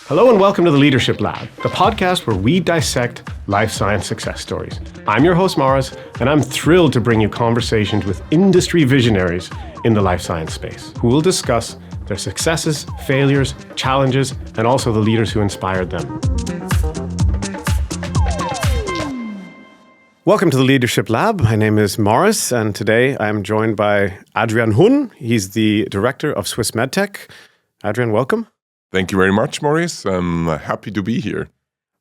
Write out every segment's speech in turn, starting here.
Hello and welcome to the Leadership Lab, the podcast where we dissect life science success stories. I'm your host, Maurice, and I'm thrilled to bring you conversations with industry visionaries in the life science space who will discuss their successes, failures, challenges, and also the leaders who inspired them. Welcome to the Leadership Lab. My name is Maurice, and today I'm joined by Adrian Hunn. He's the director of Swiss MedTech. Adrian, welcome. Thank you very much, Maurice. I'm happy to be here.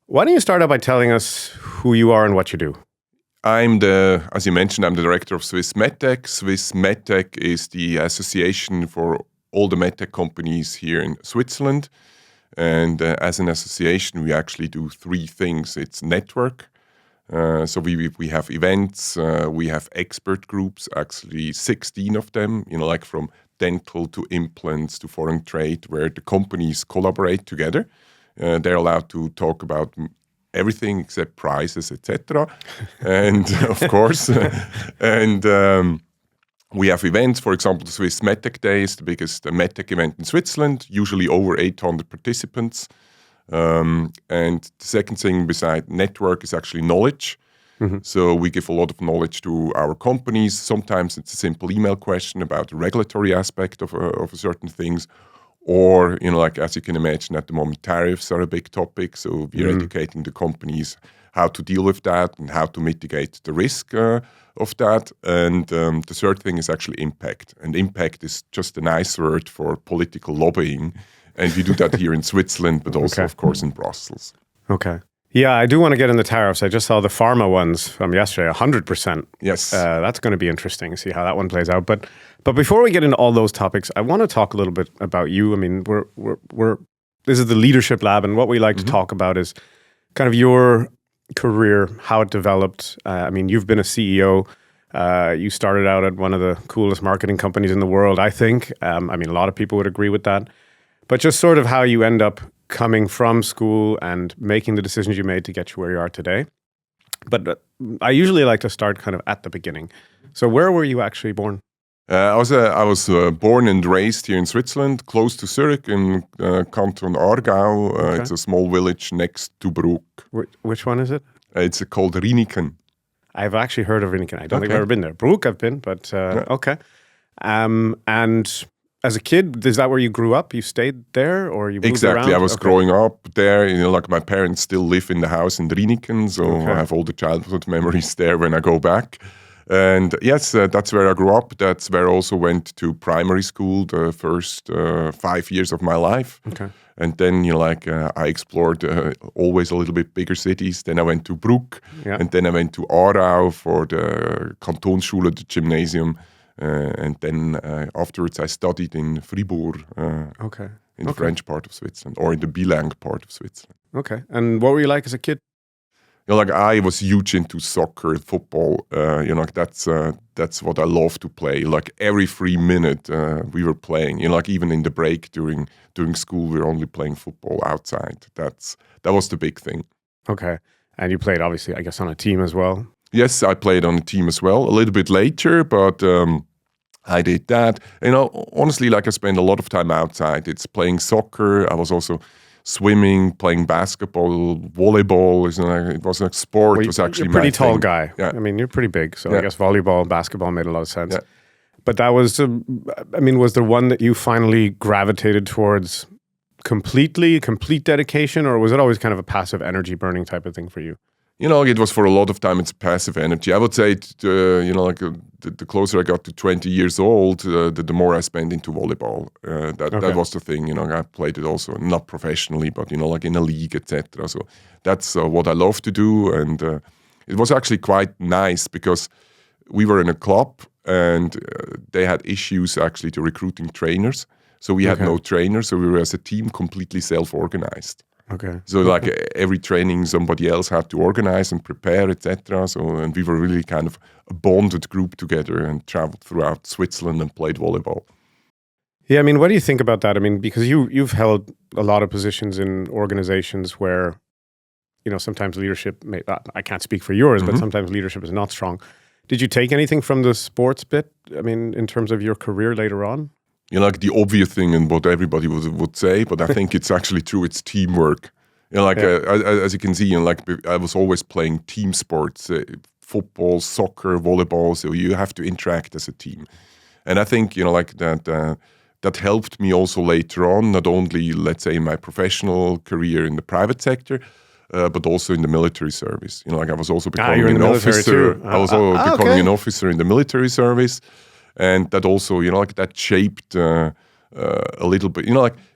Why don't you start out by telling us who you are and what you do? As you mentioned, I'm the director of Swiss MedTech. Swiss MedTech is the association for all the medtech companies here in Switzerland. And as an association, we actually do three things. It's network. So we have events, we have expert groups, actually 16 of them, like from dental to implants to foreign trade, where the companies collaborate together. They're allowed to talk about everything except prices, etc. And of course, we have events. For example, the Swiss MedTech Day is the biggest MedTech event in Switzerland, usually over 800 participants. And the second thing beside network is actually knowledge. Mm-hmm. So we give a lot of knowledge to our companies. Sometimes it's a simple email question about the regulatory aspect of certain things. Or, like as you can imagine at the moment, tariffs are a big topic. So we're educating the companies how to deal with that and how to mitigate the risk of that. And the third thing is actually impact. And impact is just a nice word for political lobbying. And we do that here in Switzerland, but also, of course, in Brussels. Okay. Yeah, I do want to get in the tariffs. I just saw the pharma ones from yesterday, 100%. Yes. That's going to be interesting, see how that one plays out. But before we get into all those topics, I want to talk a little bit about you. I mean, this is the Leadership Lab, and what we like to talk about is kind of your career, how it developed. I mean, you've been a CEO. You started out at one of the coolest marketing companies in the world, I think. I mean, a lot of people would agree with that. But just sort of how you end up coming from school and making the decisions you made to get you where you are today. But I usually like to start kind of at the beginning. So where were you actually born? I was born and raised here in Switzerland, close to Zurich in Canton Aargau. Okay. It's a small village next to Bruck. Which one is it? It's called Riniken. I've actually heard of Riniken. I don't think I've ever been there. Bruck I've been, but okay. And as a kid, is that where you grew up? You stayed there, or you moved Exactly. around? I was growing up there. Like my parents still live in the house in Riniken, so I have all the childhood memories there when I go back. And yes, that's where I grew up. That's where I also went to primary school the first 5 years of my life. Okay. And then, I explored always a little bit bigger cities. Then I went to Bruck, and then I went to Aarau for the Kantonsschule, the gymnasium. And then afterwards I studied in Fribourg, in the French part of Switzerland, or in the bilingual part of Switzerland. Okay. And what were you like as a kid? I was huge into soccer, football. That's what I love to play. Like every 3 minutes we were playing. Even in the break during school, we were only playing football outside. That was the big thing. Okay. And you played, obviously, I guess, on a team as well. Yes, I played on a team as well, a little bit later, but I did that. Honestly, I spent a lot of time outside. It's playing soccer. I was also swimming, playing basketball, volleyball. It was a sport. It was actually you're a pretty tall thing. Guy. Yeah. I mean, you're pretty big, so I guess volleyball and basketball made a lot of sense. Yeah. But that was, was there one that you finally gravitated towards complete dedication, or was it always kind of a passive energy burning type of thing for you? It was for a lot of time, it's passive energy. I would say, the closer I got to 20 years old, the more I spent into volleyball. That was the thing, I played it also, not professionally, but, in a league, etc. So that's what I love to do. And it was actually quite nice because we were in a club and they had issues actually to recruiting trainers. So we had no trainers, so we were as a team completely self-organized. Okay. So every training somebody else had to organize and prepare, etc. And we were really kind of a bonded group together and traveled throughout Switzerland and played volleyball. Yeah, I mean, what do you think about that? I mean, because you've held a lot of positions in organizations where, sometimes leadership I can't speak for yours, but sometimes leadership is not strong. Did you take anything from the sports bit? I mean, in terms of your career later on? like the obvious thing and what everybody would say, but I think it's actually true. It's teamwork. As you can see, I was always playing team sports, football, soccer, volleyball. So you have to interact as a team, and I think that helped me also later on. Not only, let's say, in my professional career in the private sector, but also in the military service. I was also becoming an officer. I was also becoming an officer in the military service, and that also, that shaped a little bit.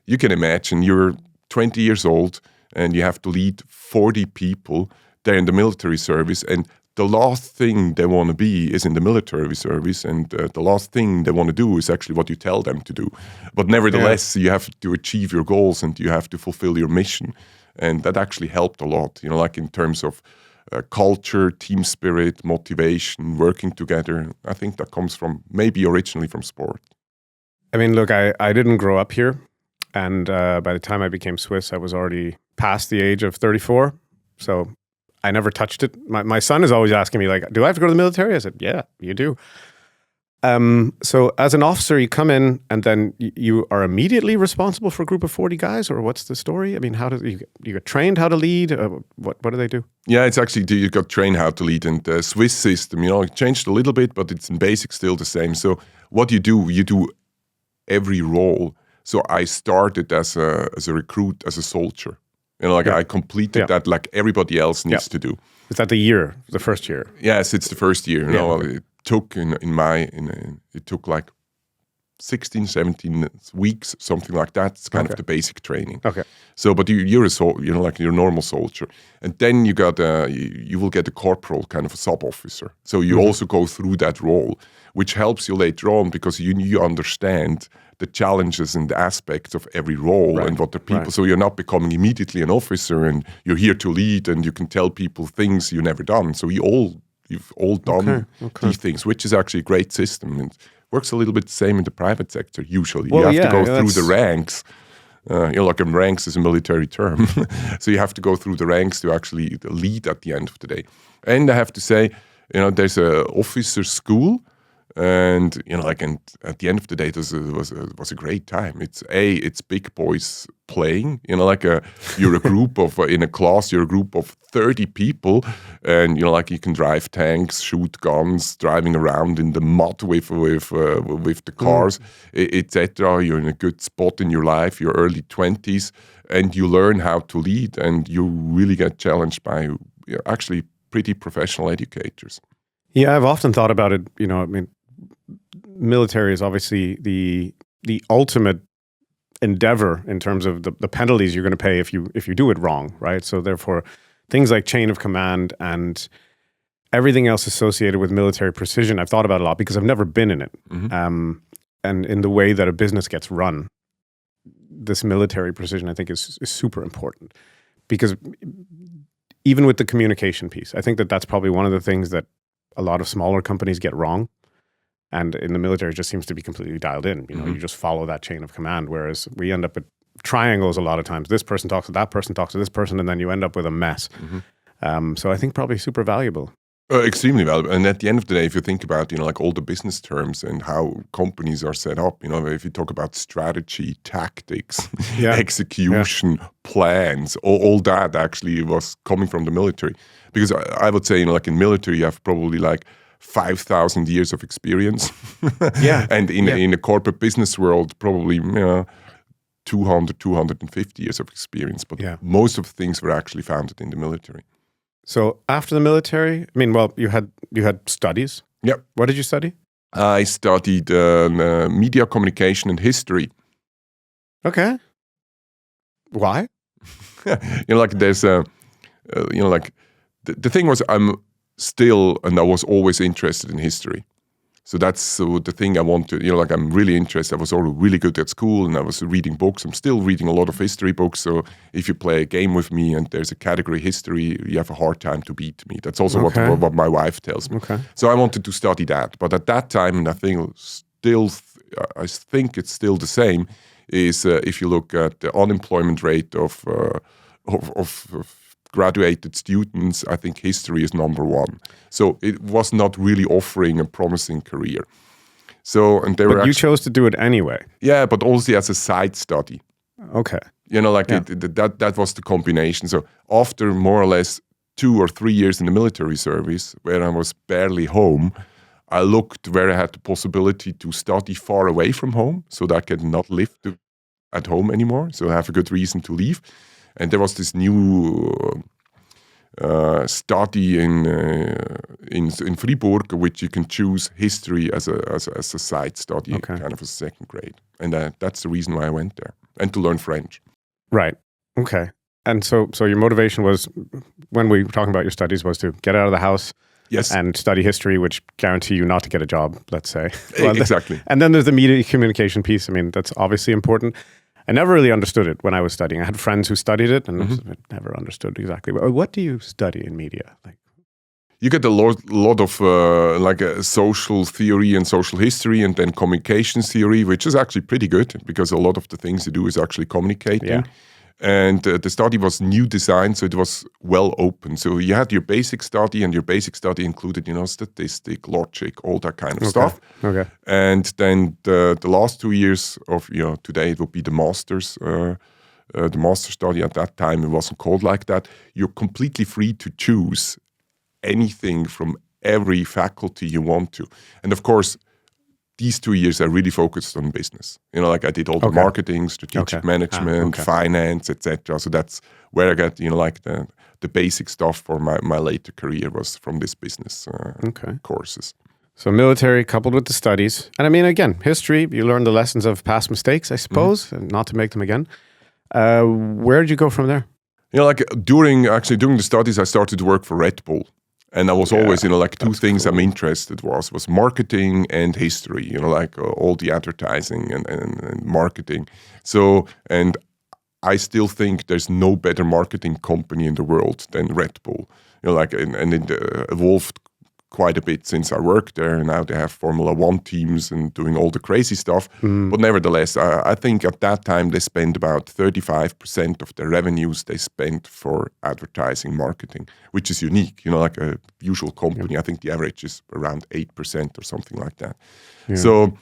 You can imagine you're 20 years old and you have to lead 40 people there in the military service, and the last thing they want to be is in the military service, and the last thing they want to do is actually what you tell them to do. But nevertheless, you have to achieve your goals and you have to fulfill your mission. And that actually helped a lot, in terms of culture, team spirit, motivation, working together. I think that comes from maybe originally from sport. I mean, look, I didn't grow up here. And by the time I became Swiss, I was already past the age of 34. So I never touched it. My son is always asking me, do I have to go to the military? I said, yeah, you do. So as an officer, you come in and then you are immediately responsible for a group of 40 guys, or what's the story? I mean, how do you get trained how to lead? What do they do? Yeah, it's actually, you got trained how to lead, and the Swiss system, it changed a little bit, but it's in basic still the same. So what you do every role. So I started as a recruit, as a soldier. I completed that like everybody else needs to do. Is that the first year? Yes, it's the first year. It took it took like 16, 17 weeks, something like that. It's kind of the basic training. Okay. So, but you're a normal soldier, and then you will get a corporal, kind of a sub officer. So you also go through that role, which helps you later on because you understand the challenges and the aspects of every role and what the people. Right. So you're not becoming immediately an officer, and you're here to lead, and you can tell people things you've never done. So you've all done these things, which is actually a great system, and works a little bit the same in the private sector. Usually, you have to go through the ranks. Ranks is a military term, so you have to go through the ranks to actually lead at the end of the day. And I have to say, there's a officer school. And and at the end of the day, it was a great time. It's big boys playing. You're a group of in a class. You're a group of 30 people, and you can drive tanks, shoot guns, driving around in the mud with the cars, etc. You're in a good spot in your life. Your early 20s, and you learn how to lead, and you really get challenged by actually pretty professional educators. Yeah, I've often thought about it. Military is obviously the ultimate endeavor in terms of the penalties you're going to pay if you do it wrong, right? So therefore, things like chain of command and everything else associated with military precision, I've thought about a lot because I've never been in it. Mm-hmm. And in the way that a business gets run, this military precision, I think, is super important. Because even with the communication piece, I think that's probably one of the things that a lot of smaller companies get wrong. And in the military, it just seems to be completely dialed in. You just follow that chain of command, whereas we end up with triangles a lot of times. This person talks to that person, talks to this person, and then you end up with a mess. Mm-hmm. So I think probably super valuable. Extremely valuable. And at the end of the day, if you think about, all the business terms and how companies are set up, if you talk about strategy, tactics, execution, plans, all that actually was coming from the military. Because I would say, in military, you have probably 5,000 years of experience. And in the corporate business world, probably 200, 250 years of experience. But most of the things were actually founded in the military. So after the military, you had studies. Yep. What did you study? I studied media communication and history. Okay. Why? There's the thing was I was always interested in history. So that's the thing I want to, I'm really interested. I was already really good at school and I was reading books. I'm still reading a lot of history books. So if you play a game with me and there's a category history, you have a hard time to beat me. That's also what my wife tells me. Okay. So I wanted to study that. But at that time, and I think it's still the same, is if you look at the unemployment rate of graduated students, I think history is number one. So it was not really offering a promising career. So, and they were you chose to do it anyway. Yeah, but also as a side study. Okay. That was the combination. So after more or less 2 or 3 years in the military service, where I was barely home, I looked where I had the possibility to study far away from home, so that I could not live at home anymore. So I have a good reason to leave. And there was this new study in Fribourg, which you can choose history as a side study, kind of a second grade. And that's the reason why I went there, and to learn French. Right. Okay. And so your motivation was, when we were talking about your studies, was to get out of the house, yes, and study history, which guarantee you not to get a job, let's say. Exactly. And then there's the media communication piece. I mean, that's obviously important. I never really understood it when I was studying. I had friends who studied it, and I never understood exactly. What do you study in media? You get a lot of social theory and social history, and then communications theory, which is actually pretty good because a lot of the things you do is actually communicating. Yeah. And the study was new design, so it was well open. So you had your basic study, and your basic study included, statistic, logic, all that kind of stuff. Okay. And then the last 2 years of, today it would be the master's, the master study. At that time, it wasn't called like that. You're completely free to choose anything from every faculty you want to. And of course, these 2 years I really focused on business. I did all the marketing, strategic management, finance, etc. So that's where I got, the basic stuff for my later career was from this business courses. So military coupled with the studies. And I mean, again, history, you learn the lessons of past mistakes, I suppose, and not to make them again. Where did you go from there? During the studies, I started to work for Red Bull. And I was always, two things I'm interested was marketing and history, all the advertising and marketing. So, and I still think there's no better marketing company in the world than Red Bull. And it evolved quite a bit since I worked there. And now they have Formula One teams and doing all the crazy stuff. But nevertheless, I think at that time they spent about 35% of their revenues they spent for advertising marketing, which is unique. Like a usual company, I think the average is around 8% or something like that. Yeah. So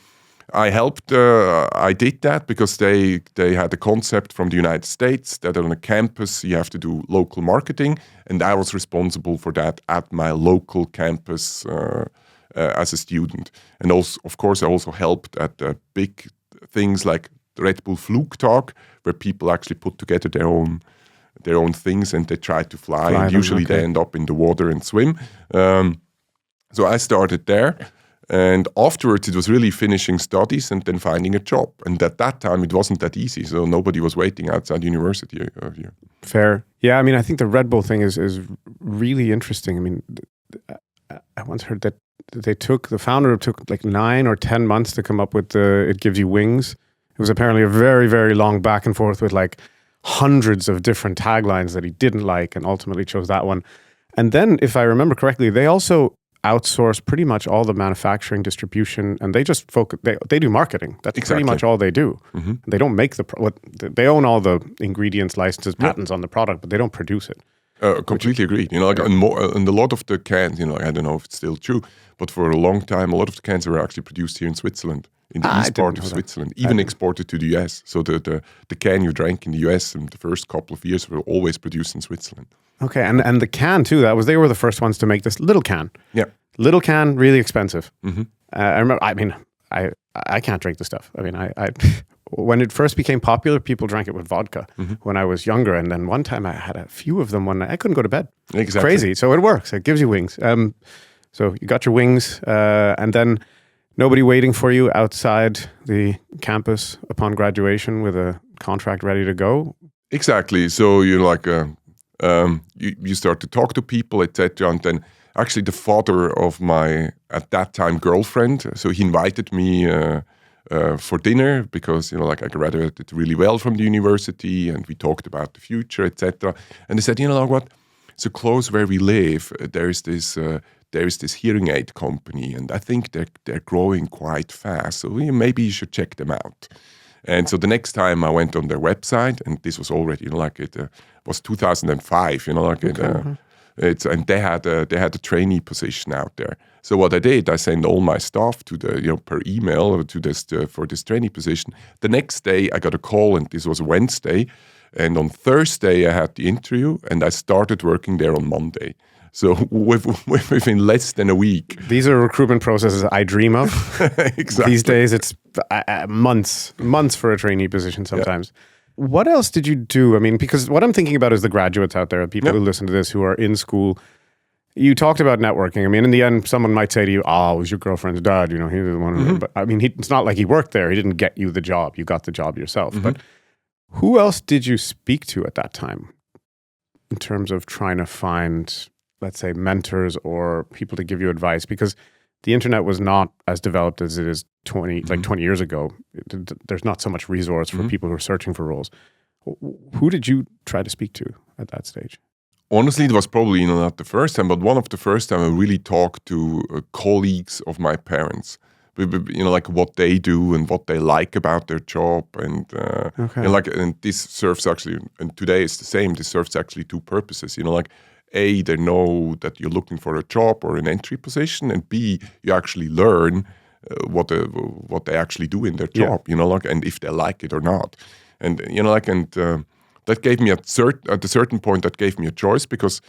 I helped, I did that because they had a concept from the United States that on a campus you have to do local marketing, and I was responsible for that at my local campus as a student. And also, of course, I also helped at big things like the Red Bull Flugtag, where people actually put together their own things and they try to fly and usually they end up in the water and swim. So I started there. And afterwards, it was really finishing studies and then finding a job. And at that time, it wasn't that easy. So nobody was waiting outside university here. Fair. Yeah, I mean, I think the Red Bull thing is really interesting. I mean, I once heard that the founder took like 9 or 10 months to come up with It Gives You Wings. It was apparently a very, very long back and forth with like hundreds of different taglines that he didn't like and ultimately chose that one. And then, if I remember correctly, they also outsource pretty much all the manufacturing, distribution, and they just focus. They do marketing. That's pretty much all they do. They don't make they own all the ingredients, licenses, patents on the product, but they don't produce it. Completely agreed. And a lot of the cans, I don't know if it's still true, but for a long time, a lot of the cans were actually produced here in Switzerland, in the east part of Switzerland, even exported to the US. So the can you drank in the US in the first couple of years were always produced in Switzerland. Okay, and the can too. They were the first ones to make this little can. Yeah, little can, really expensive. I remember. I mean, I can't drink the stuff. I mean, I when it first became popular, people drank it with vodka when I was younger. And then one time I had a few of them one night. I couldn't go to bed. Exactly. Crazy. So it works. It gives you wings. So you got your wings, and then nobody waiting for you outside the campus upon graduation with a contract ready to go. Exactly. So you're like you start to talk to people, etc. And then actually the father of my, at that time, girlfriend, so he invited me for dinner because, I graduated really well from the university and we talked about the future, etc. And they said, what? So close where we live, there is this hearing aid company and I think they're growing quite fast. So maybe you should check them out. And so the next time I went on their website, and this was already, it was 2005, And they had a trainee position out there. So what I did, I sent all my staff to per email to this for this trainee position. The next day I got a call, and this was a Wednesday, and on Thursday I had the interview, and I started working there on Monday. So within less than a week. These are recruitment processes I dream of. Exactly. These days it's months for a trainee position sometimes. Yeah. What else did you do? I mean, because what I'm thinking about is the graduates out there, people who listen to this who are in school. You talked about networking. I mean, in the end, someone might say to you, it was your girlfriend's dad. He was the one. But I mean, it's not like he worked there. He didn't get you the job. You got the job yourself. But who else did you speak to at that time in terms of trying to find, let's say, mentors or people to give you advice? Because the internet was not as developed as it is 20 years ago. There's not so much resource for people who are searching for roles. Who did you try to speak to at that stage? Honestly, it was probably not the first time, but one of the first time I really talked to colleagues of my parents. Like what they do and what they like about their job, and and this serves actually, and today it's the same. This serves actually two purposes. Like A, they know that you're looking for a job or an entry position, and B, you actually learn what they actually do in their job. And if they like it or not, and that gave me at a certain point that gave me a choice, because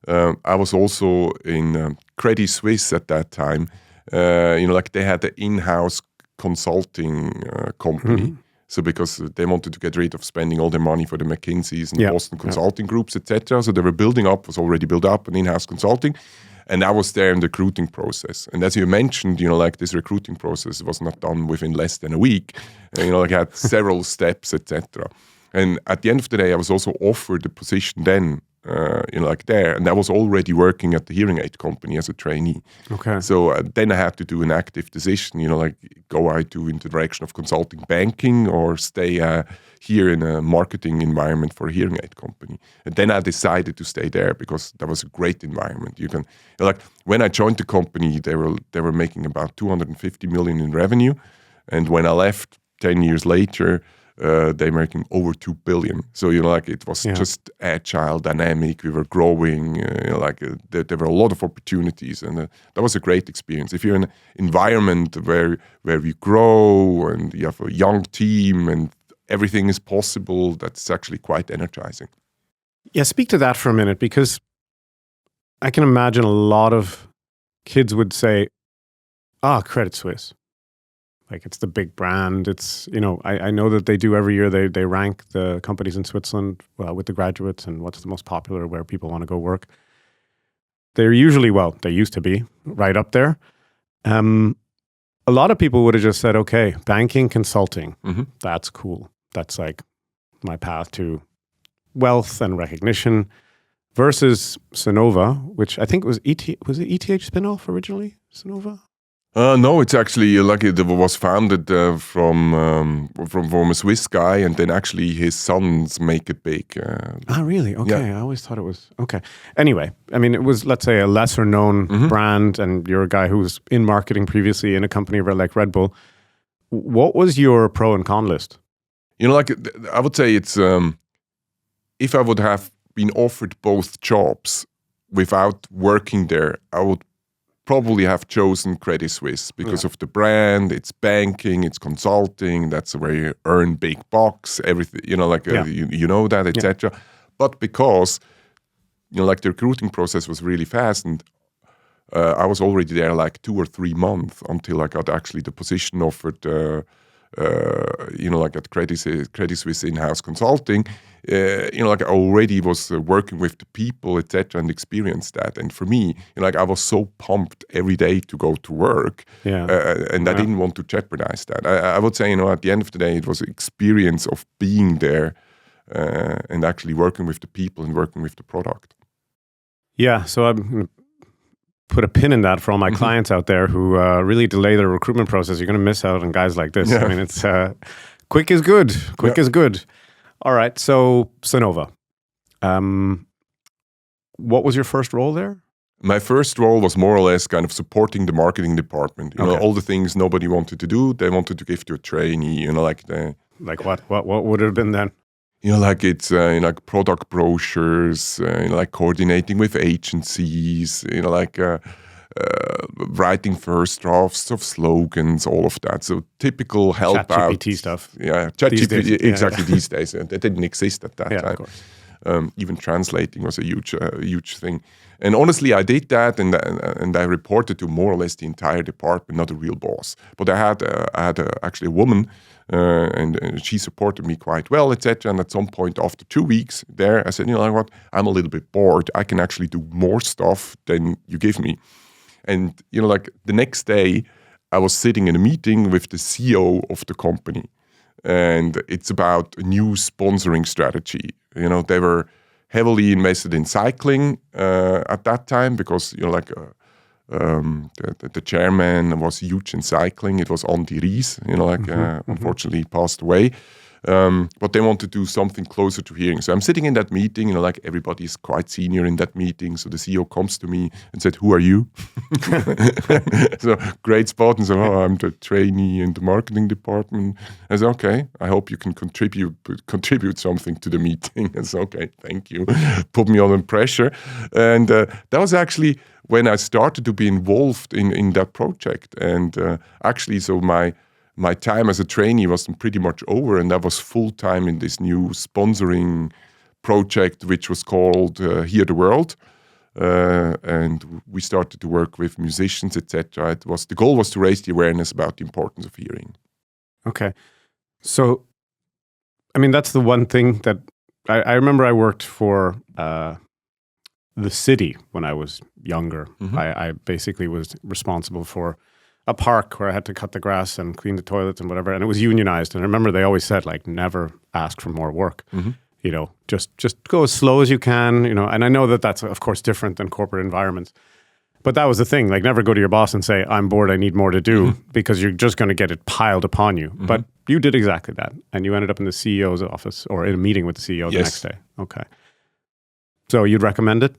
I was also in Credit Suisse at that time. They had the in-house consulting company. So because they wanted to get rid of spending all their money for the McKinseys and Boston consulting groups, etc. So they were was already built up an in-house consulting. And I was there in the recruiting process. And as you mentioned, this recruiting process was not done within less than a week. I had several steps, etc. And at the end of the day, I was also offered a position then, there. And I was already working at the hearing aid company as a trainee. Okay. So then I had to do an active decision, go I do in the direction of consulting banking or stay here in a marketing environment for a hearing aid company. And then I decided to stay there because that was a great environment. You can, when I joined the company, they were making about 250 million in revenue. And when I left 10 years later, they're making over 2 billion. So, it was just agile, dynamic. We were growing, there were a lot of opportunities. And that was a great experience. If you're in an environment where we grow and you have a young team and everything is possible, that's actually quite energizing. Yeah, speak to that for a minute, because I can imagine a lot of kids would say, Credit Suisse. Like, it's the big brand. It's, I know that they do every year. They rank the companies in Switzerland with the graduates and what's the most popular, where people want to go work. They're usually, they used to be right up there. A lot of people would have just said, okay, banking, consulting, that's cool. That's like my path to wealth and recognition, versus Sonova, which I think was it ETH spinoff originally, Sonova? No, it's actually it was founded from a Swiss guy, and then actually his sons make it big. Really? Okay, I always thought it was okay. Anyway, I mean, it was, let's say, a lesser known brand, and you're a guy who was in marketing previously in a company like Red Bull. What was your pro and con list? I would say it's if I would have been offered both jobs without working there, I would probably have chosen Credit Suisse because of the brand. It's banking, it's consulting. That's where you earn big bucks. Everything, you know that, etc. But because the recruiting process was really fast, and I was already there 2 or 3 months until I got actually the position offered. At Credit Suisse in-house consulting, I already was working with the people, etc., and experienced that. And for me, I was so pumped every day to go to work, and I didn't want to jeopardize that. I would say, at the end of the day, it was an experience of being there and actually working with the people and working with the product. Yeah, so I'm put a pin in that for all my clients out there who really delay their recruitment process. You're going to miss out on guys like this. I mean, it's quick is good. Quick is good. All right. So Sonova, what was your first role there? My first role was more or less kind of supporting the marketing department. You know, all the things nobody wanted to do, they wanted to give to a trainee. Like what would it have been then? Like it's like product brochures, like coordinating with agencies, like writing first drafts of slogans, all of that. So typical help out. ChatGPT stuff. Yeah, ChatGPT, exactly. These days, that didn't exist at that time. Of course. Even translating was a huge thing. And honestly, I did that, and I reported to more or less the entire department, not a real boss. But I had actually a woman, and she supported me quite well, etc. And at some point, after 2 weeks there, I said, what? I'm a little bit bored. I can actually do more stuff than you give me. And like the next day, I was sitting in a meeting with the CEO of the company, and it's about a new sponsoring strategy. They were heavily invested in cycling at that time because the chairman was huge in cycling. It was Andy Ries, unfortunately passed away. But they want to do something closer to hearing. So I'm sitting in that meeting, like everybody is quite senior in that meeting. So the CEO comes to me and said, "Who are you?" So great spot. And so, I'm the trainee in the marketing department. I said, "Okay, I hope you can contribute something to the meeting." I said, "Okay, thank you." Put me under pressure. And that was actually when I started to be involved in that project. And actually, so my time as a trainee was pretty much over, and I was full-time in this new sponsoring project, which was called Hear the World. And we started to work with musicians, etc. The goal was to raise the awareness about the importance of hearing. Okay. So, I mean, that's the one thing that I remember I worked for the city when I was younger. Mm-hmm. I basically was responsible for a park where I had to cut the grass and clean the toilets and whatever, and it was unionized. And I remember they always said, like, never ask for more work. Mm-hmm. Just go as slow as you can. And I know that that's of course different than corporate environments, but that was the thing. Like, never go to your boss and say, "I'm bored, I need more to do," because you're just going to get it piled upon you. But you did exactly that, and you ended up in the CEO's office or in a meeting with the CEO the next day. Okay, so you'd recommend it?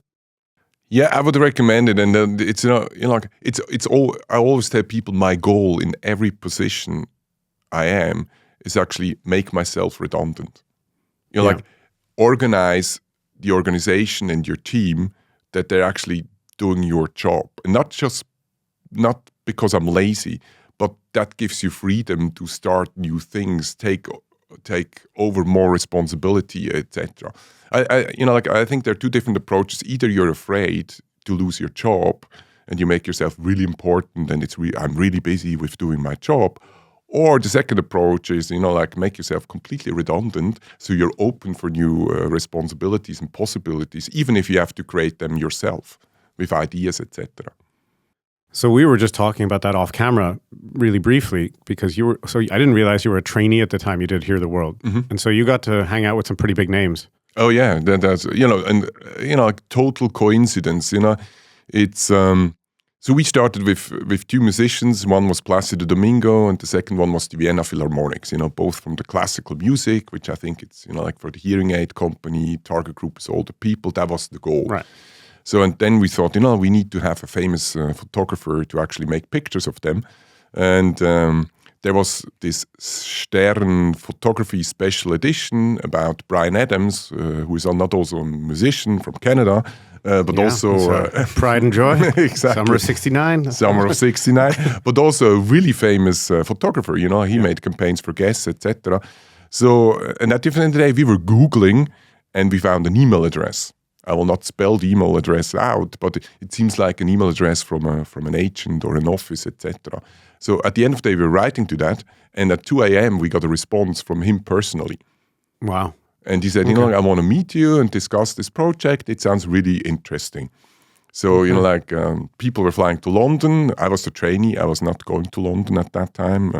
Yeah, I would recommend it, and it's it's all. I always tell people my goal in every position I am is actually make myself redundant. Like organize the organization and your team that they're actually doing your job, and not because I'm lazy, but that gives you freedom to start new things, take over more responsibility, etc. I think there are two different approaches. Either you're afraid to lose your job and you make yourself really important and I'm really busy with doing my job. Or the second approach is, make yourself completely redundant so you're open for new responsibilities and possibilities, even if you have to create them yourself with ideas, etc. So we were just talking about that off camera really briefly because I didn't realize you were a trainee at the time you did Hear the World. Mm-hmm. And so you got to hang out with some pretty big names. Oh yeah, that's like total coincidence. It's so we started with two musicians. One was Plácido Domingo, and the second one was the Vienna Philharmonics. Both from the classical music, which I think it's like for the hearing aid company, target group is older people. That was the goal. Right. So and then we thought, we need to have a famous photographer to actually make pictures of them, and there was this Stern photography special edition about Bryan Adams, who is not also a musician from Canada, but also Pride and Joy, exactly. Summer of '69, Summer of '69, but also a really famous photographer. He made campaigns for Guess, etc. So, and at the end of the day, we were Googling, and we found an email address. I will not spell the email address out, but it seems like an email address from an agent or an office, etc. So at the end of the day, we were writing to that, and at 2 a.m. we got a response from him personally. Wow. And he said, I want to meet you and discuss this project. It sounds really interesting. So, people were flying to London. I was the trainee. I was not going to London at that time.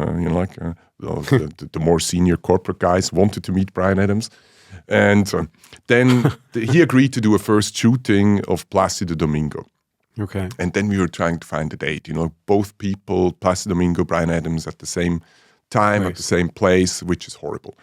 The more senior corporate guys wanted to meet Bryan Adams. And then he agreed to do a first shooting of Plácido Domingo. Okay. And then we were trying to find a date. Both people, Plácido Domingo, Bryan Adams, at the same time, at the same place, which is horrible.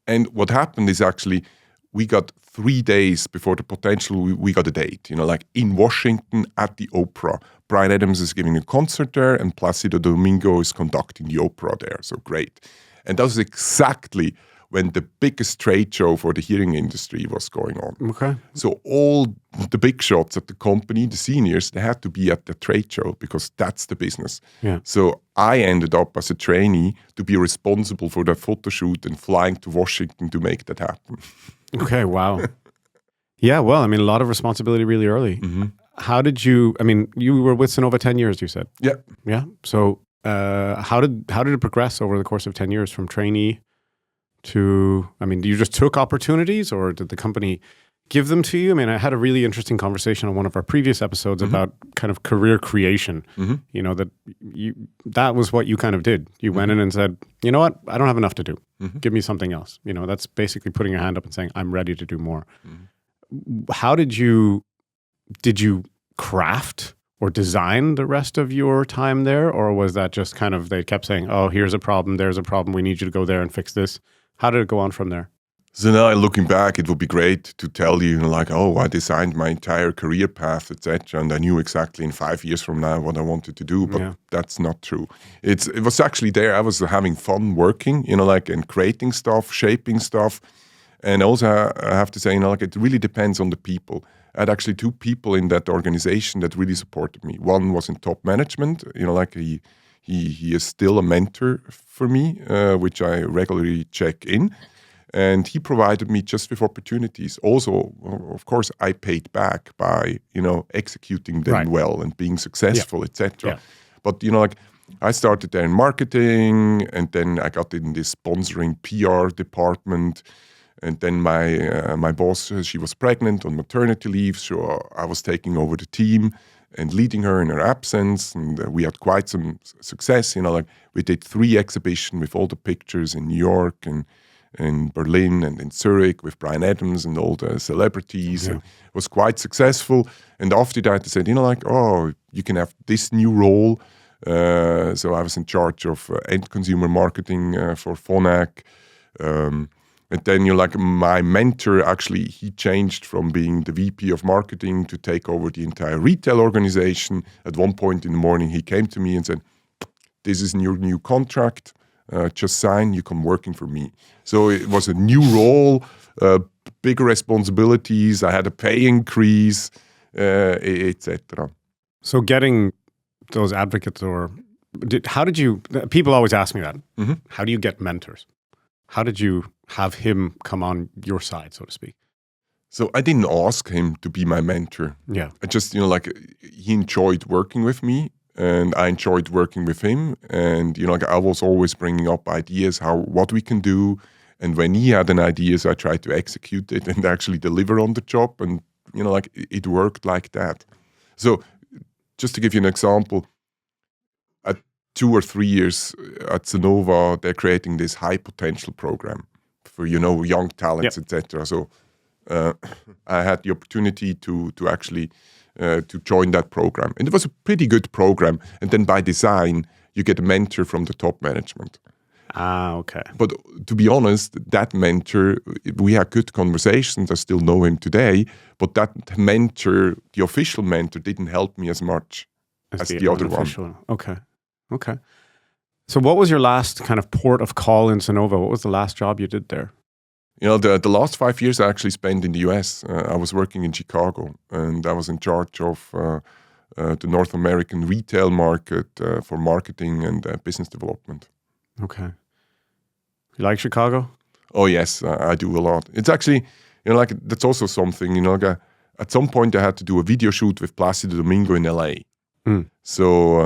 And what happened is actually we got 3 days before the potential, we got a date, in Washington at the opera. Bryan Adams is giving a concert there and Plácido Domingo is conducting the opera there. So great. And that was exactly when the biggest trade show for the hearing industry was going on. Okay. So all the big shots at the company, the seniors, they had to be at the trade show because that's the business. Yeah. So I ended up as a trainee to be responsible for that photo shoot and flying to Washington to make that happen. Okay, wow. Yeah, well, I mean, a lot of responsibility really early. How did you, I mean, you were with Sonova 10 years, you said? Yeah. Yeah. So how did it progress over the course of 10 years from trainee to, I mean, you just took opportunities or did the company give them to you? I mean, I had a really interesting conversation on one of our previous episodes about kind of career creation. You know, that was what you kind of did. You went in and said, you know what, I don't have enough to do. Give me something else. You know, that's basically putting your hand up and saying, I'm ready to do more. How did you craft or design the rest of your time there? Or was that just kind of, they kept saying, oh, here's a problem, there's a problem, we need you to go there and fix this. How did it go on from there? So now looking back, it would be great to tell you, like, oh, I designed my entire career path, etc., and I knew exactly in 5 years from now what I wanted to do, but that's not true. It was actually there. I was having fun working, you know, like, and creating stuff, shaping stuff. And also I have to say, you know, like, it really depends on the people. I had actually 2 people in that organization that really supported me. One was in top management, you know, like he is still a mentor for me, which I regularly check in. And he provided me just with opportunities. Also, of course, I paid back by, you know, executing them well and being successful, etc. Yeah. But, you know, like, I started there in marketing, and then I got in this sponsoring PR department. And then my boss, she was pregnant on maternity leave, so I was taking over the team and leading her in her absence. And we had quite some success. You know, like, we did 3 exhibitions with all the pictures in New York and in Berlin and in Zurich with Bryan Adams and all the celebrities. And it was quite successful. And after that, they said, you know, like, oh, you can have this new role. So I was in charge of end consumer marketing for Phonak. And then, you know, like, my mentor, actually, he changed from being the VP of marketing to take over the entire retail organization. At one point in the morning, he came to me and said, this is your new contract. Just sign, you come working for me. So it was a new role, bigger responsibilities. I had a pay increase, etc. So getting those advocates, or how did you? People always ask me that. How do you get mentors? How did you have him come on your side, so to speak? So I didn't ask him to be my mentor. Yeah, I just, you know, like, he enjoyed working with me. And I enjoyed working with him. And, you know, like, I was always bringing up ideas, what we can do. And when he had an idea, I tried to execute it and actually deliver on the job. And, you know, like, it worked like that. So just to give you an example, at 2 or 3 years at Sonova, they're creating this high potential program for, you know, young talents, etc. So I had the opportunity to actually to join that program. And it was a pretty good program. And then by design, you get a mentor from the top management. Ah, okay. But to be honest, that mentor, we had good conversations. I still know him today. But that mentor, the official mentor, didn't help me as much as the other one. Okay. Okay. So what was your last kind of port of call in Sonova? What was the last job you did there? You know, the last 5 years I actually spent in the US. I was working in Chicago, and I was in charge of the North American retail market for marketing and business development. Okay. You like Chicago? Oh, yes, I do a lot. It's actually, you know, like, that's also something, you know, like, at some point I had to do a video shoot with Placido Domingo in LA. So,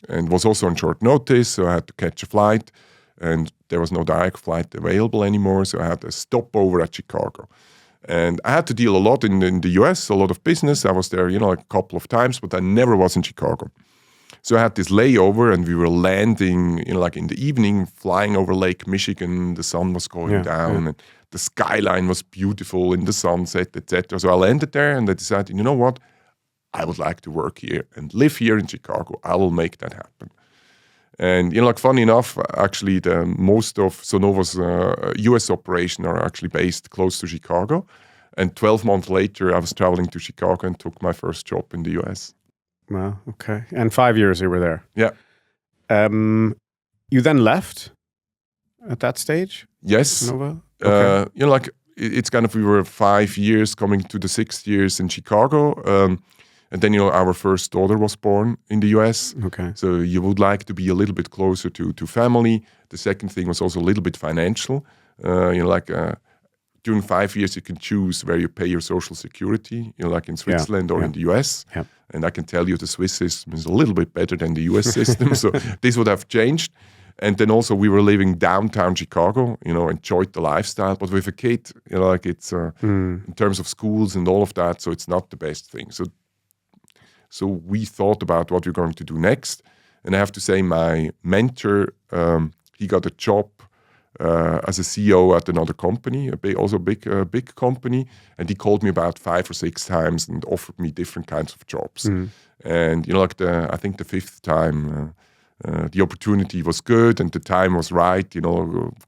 and was also on short notice, so I had to catch a flight. And there was no direct flight available anymore, so I had a stopover at Chicago. And I had to deal a lot in the US, a lot of business. I was there, you know, like, a couple of times, but I never was in Chicago. So I had this layover, and we were landing, you know, like, in the evening, flying over Lake Michigan. The sun was going down, and the skyline was beautiful in the sunset, etc. So I landed there, and I decided, you know what? I would like to work here and live here in Chicago. I will make that happen. And, you know, like, funny enough, actually, most of Sonova's US operation are actually based close to Chicago. And 12 months later, I was traveling to Chicago and took my first job in the US. Wow, okay. And 5 years you were there. Yeah. You then left at that stage? Yes. Sonova? Okay. Like it's kind of, we were 5 years coming to the 6th years in Chicago. And then, our first daughter was born in the US. Okay. So you would like to be a little bit closer to family. The second thing was also a little bit financial. During 5 years, you can choose where you pay your social security, like in Switzerland or in the US. Yeah. And I can tell you the Swiss system is a little bit better than the US system. So this would have changed. And then also we were living downtown Chicago, enjoyed the lifestyle. But with a kid, it's in terms of schools and all of that, so it's not the best thing. So we thought about what we're going to do next. And I have to say my mentor, he got a job as a CEO at another company, a big company, and he called me about 5 or 6 times and offered me different kinds of jobs. And I think the 5th time, the opportunity was good and the time was right,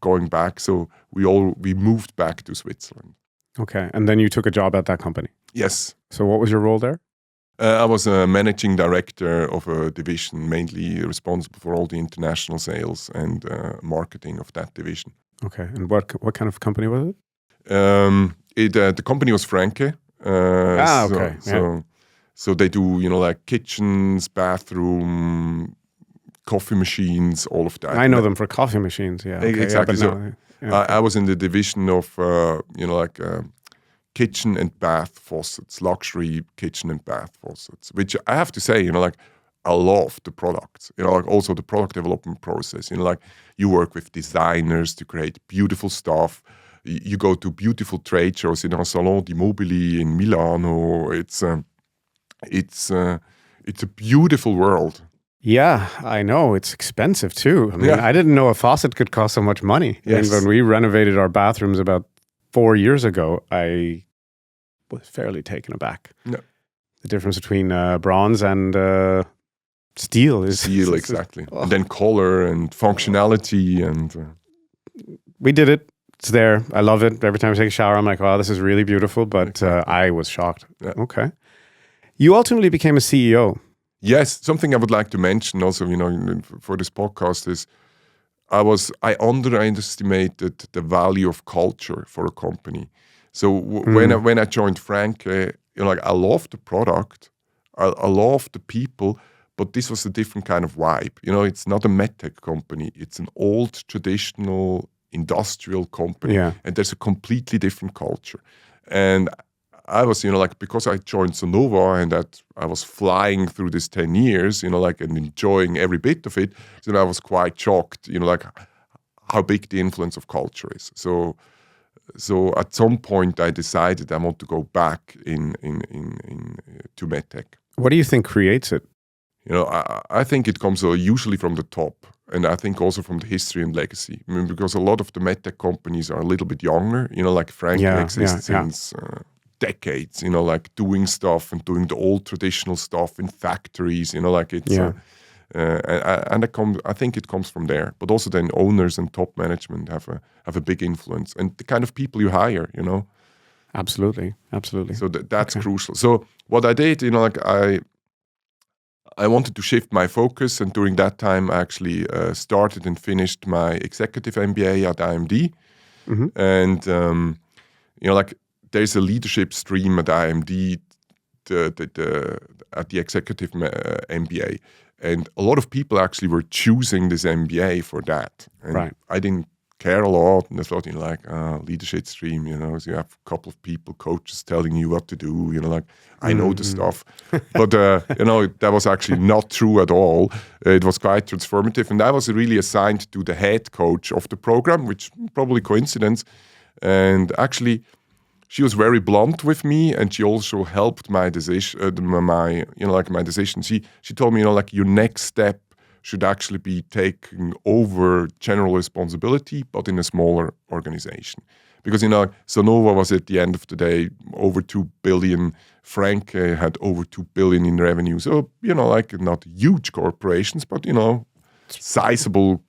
going back. So we moved back to Switzerland. Okay, and then you took a job at that company. Yes. So what was your role there? I was a managing director of a division, mainly responsible for all the international sales and marketing of that division. Okay, and what kind of company was it? The company was Franke. Okay. So they do, like kitchens, bathroom, coffee machines, all of that. I know them for coffee machines. Yeah, okay, exactly. Yeah, I was in the division of, kitchen and bath faucets, luxury kitchen and bath faucets, which I have to say, I love the products, also the product development process. You work with designers to create beautiful stuff. You go to beautiful trade shows, Salon di Mobili in Milano. It's a beautiful world. Yeah, I know. It's expensive too. I mean, I didn't know a faucet could cost so much money. Yes. And when we renovated our bathrooms about 4 years ago, I was fairly taken aback. No. The difference between bronze and steel is... Steel, exactly. And then color and functionality and... We did it. It's there. I love it. Every time I take a shower, I'm like, wow, this is really beautiful. But I was shocked. Yeah. Okay. You ultimately became a CEO. Yes. Something I would like to mention also, for this podcast is I underestimated the value of culture for a company. So when I joined Franke, I love the product, I love the people, but this was a different kind of vibe. It's not a MedTech company; it's an old, traditional, industrial company, and there's a completely different culture. And I was, because I joined Sonova and that I was flying through these 10 years, and enjoying every bit of it, so I was quite shocked, how big the influence of culture is. So at some point I decided I want to go back to MedTech. What do you think creates it? I think it comes usually from the top, and I think also from the history and legacy. I mean, because a lot of the MedTech companies are a little bit younger, like Franke exists since decades, doing stuff and doing the old traditional stuff in factories, I think it comes from there. But also then owners and top management have a big influence, and the kind of people you hire, Absolutely. So that's crucial. So what I did, I wanted to shift my focus, and during that time I actually started and finished my executive MBA at IMD. And there's a leadership stream at IMD, at the executive MBA. And a lot of people actually were choosing this MBA for that. And I didn't care a lot. And I thought, leadership stream, so you have a couple of people, coaches telling you what to do, I know the stuff. But, that was actually not true at all. It was quite transformative. And I was really assigned to the head coach of the program, which probably coincidence. And actually, she was very blunt with me, and she also helped my decision. My decision. She told me, your next step should actually be taking over general responsibility, but in a smaller organization. Because Sonova was at the end of the day over 2 billion. Franke had over 2 billion in revenue. So not huge corporations, but sizable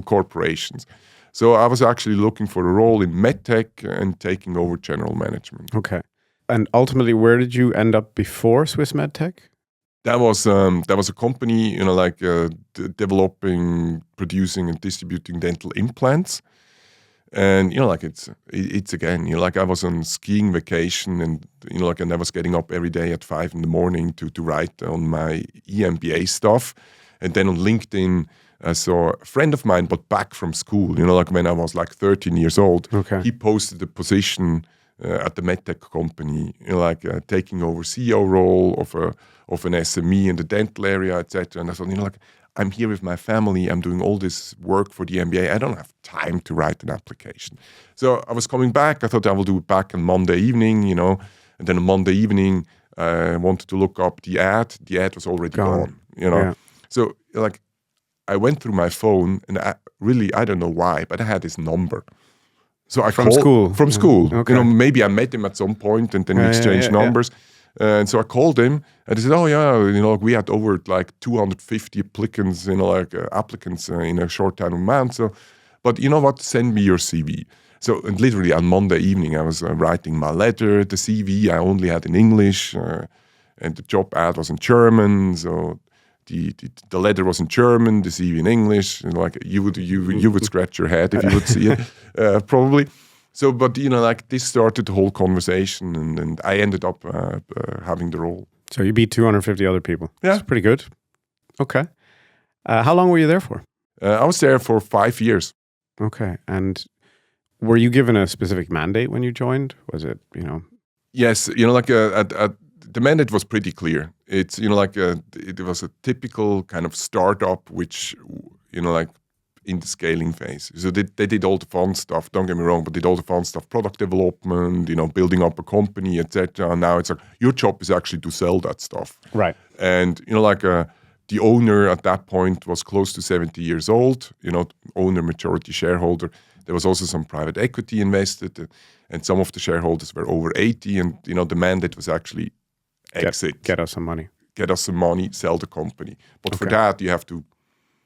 corporations. So I was actually looking for a role in MedTech and taking over general management. Okay. And ultimately, where did you end up before Swiss MedTech? That was a company, developing, producing, and distributing dental implants. And, like, it's again, like I was on skiing vacation and, like, and I was getting up every day at 5 a.m. to write on my EMBA stuff. And then on LinkedIn, I saw a friend of mine, but back from school, like when I was like 13 years old, he posted a position at the MedTech company, like taking over CEO role of an SME in the dental area, etc. And I thought, like, I'm here with my family. I'm doing all this work for the MBA. I don't have time to write an application. So I was coming back. I thought I will do it back on Monday evening, and then on Monday evening, I wanted to look up the ad. The ad was already gone. Yeah. So, like, I went through my phone, and I don't know why, but I had his number. So I From school? From school. Okay. Maybe I met him at some point, and then we exchanged numbers. And so I called him, and he said, "Oh yeah, we had over like 250 applicants, applicants in a short time amount. So, but you know what? Send me your CV." So, and literally on Monday evening, I was writing my letter. The CV I only had in English, and the job ad was in German. So the letter was in German, the CV in English. Like you would scratch your head if you would see it, probably. So, but like this started the whole conversation, and I ended up having the role. So you beat 250 other people. Yeah, that's pretty good. Okay, how long were you there for? I was there for 5 years. Okay, and were you given a specific mandate when you joined? Was it Yes, like the mandate was pretty clear. It's it was a typical kind of startup, which like in the scaling phase. So they did all the fun stuff, don't get me wrong, but did all the fun stuff, product development, building up a company, etc. And now it's like, your job is actually to sell that stuff. Right. And, the owner at that point was close to 70 years old, owner, majority shareholder. There was also some private equity invested, and some of the shareholders were over 80. And, the mandate was actually exit. Get us some money. Get us some money, sell the company. But for that, you have to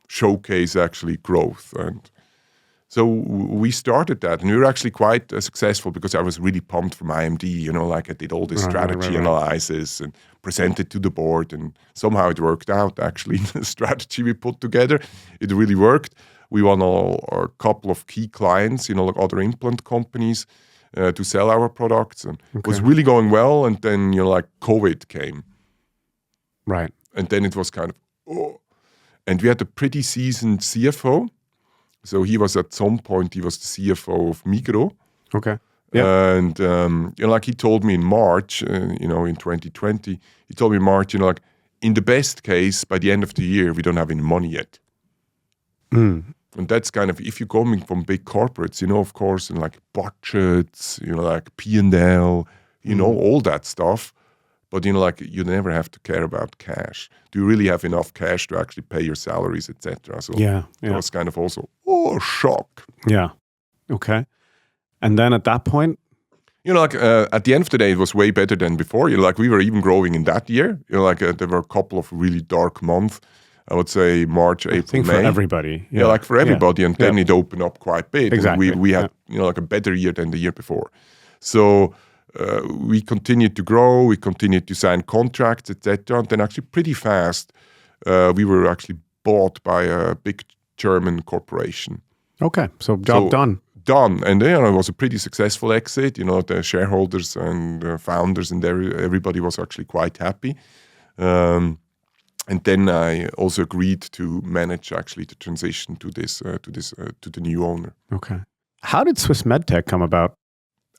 showcase actually growth. And so we started that, and we were actually quite successful because I was really pumped from IMD, like I did all this strategy analysis and presented to the board, and somehow it worked out actually. The strategy we put together, it really worked. We won a couple of key clients, like other implant companies, to sell our products, and it was really going well. And then, like COVID came. Right. And then it was kind of, And we had a pretty seasoned CFO. So he was at some point, he was the CFO of Migros. Okay. Yeah. And, like he told me in March, in 2020, he told me in March, like in the best case, by the end of the year, we don't have any money yet. Mm. And that's kind of, if you're coming from big corporates, of course, and like budgets, like P&L, all that stuff. But, like you never have to care about cash. Do you really have enough cash to actually pay your salaries, etc.? So that was kind of also, shock. Yeah. Okay. And then at that point? Like at the end of the day, it was way better than before. Like we were even growing in that year. Like there were a couple of really dark months. I would say March, April, I think May. for everybody. Yeah, like for everybody. And then it opened up quite big. Exactly. And we had, like a better year than the year before. So we continued to grow, we continued to sign contracts, etc. And then actually pretty fast, we were actually bought by a big German corporation. Okay, so job done. Done. And it was a pretty successful exit. The shareholders and founders and everybody was actually quite happy. And then I also agreed to manage actually the transition to the new owner. Okay. How did Swiss MedTech come about?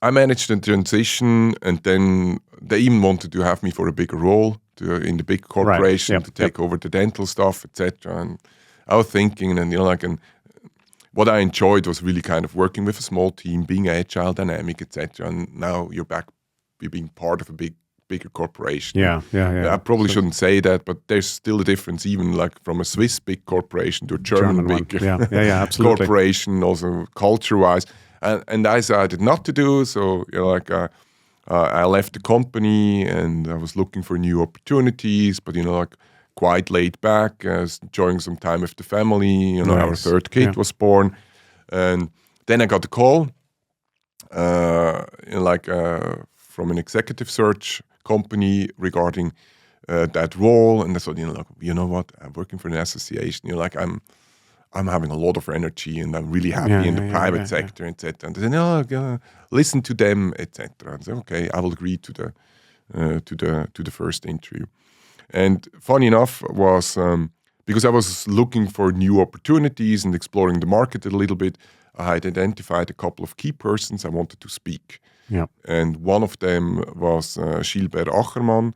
I managed the transition, and then they even wanted to have me for a bigger role in the big corporation to take over the dental stuff, etc. And I was thinking, and and what I enjoyed was really kind of working with a small team, being agile, dynamic, etc. And now you're being part of a bigger corporation. Yeah. I probably shouldn't say that, but there's still a difference, even like from a Swiss big corporation to a German big absolutely. corporation, also culture-wise. And I decided not to do so. I left the company and I was looking for new opportunities, but quite laid back, enjoying some time with the family. Nice. Our third kid was born, and then I got a call, from an executive search company regarding that role, and I thought, you know what, I'm working for an association. I'm having a lot of energy and I'm really happy in the private sector, etc. And they say, listen to them, etc. And I say, okay, I will agree to the first interview. And funny enough was because I was looking for new opportunities and exploring the market a little bit, I had identified a couple of key persons I wanted to speak. Yeah. And one of them was Gilbert Achermann.